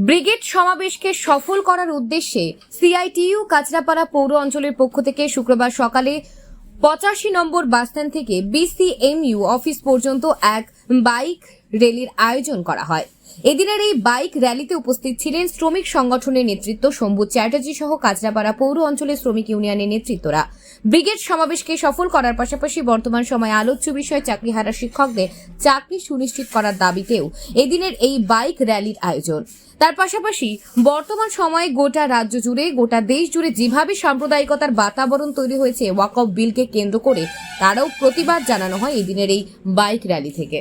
Brigade সমাবেশকে সফল করার উদ্দেশ্যে সিআইটিইউ কাঁচরাপাড়া পৌর অঞ্চলের পক্ষ থেকে শুক্রবার সকালে 85 নম্বর বাসস্ট্যান্ড থেকে বিসিএমইউ অফিস পর্যন্ত এক বাইক র্যালির আয়োজন করা হয়। এদিনের এই বাইক র্যালিতে উপস্থিত ছিলেন শ্রমিক সংগঠনের নেতৃত্ব শম্ভু চ্যাটার্জি সহ কাঁচরাপাড়া পৌর অঞ্চলের শ্রমিক ইউনিয়নের নেতৃত্বরা। ব্রিগেড সমাবেশকে সফল করার পাশাপাশি বর্তমান সময়ে আলোচ্য বিষয় চাকরিহারা শিক্ষকদের চাকরি সুনিশ্চিত করার দাবিতেও এদিনের এই বাইক র্যালির আয়োজন। তার পাশাপাশি বর্তমান সময়ে গোটা রাজ্য জুড়ে গোটা দেশ জুড়ে যেভাবে সাম্প্রদায়িকতার বাতাবরণ তৈরি হয়েছে ওয়াকফ বিলকে কেন্দ্র করে তারাও প্রতিবাদ জানানো হয় এদিনের এই বাইক র্যালি থেকে।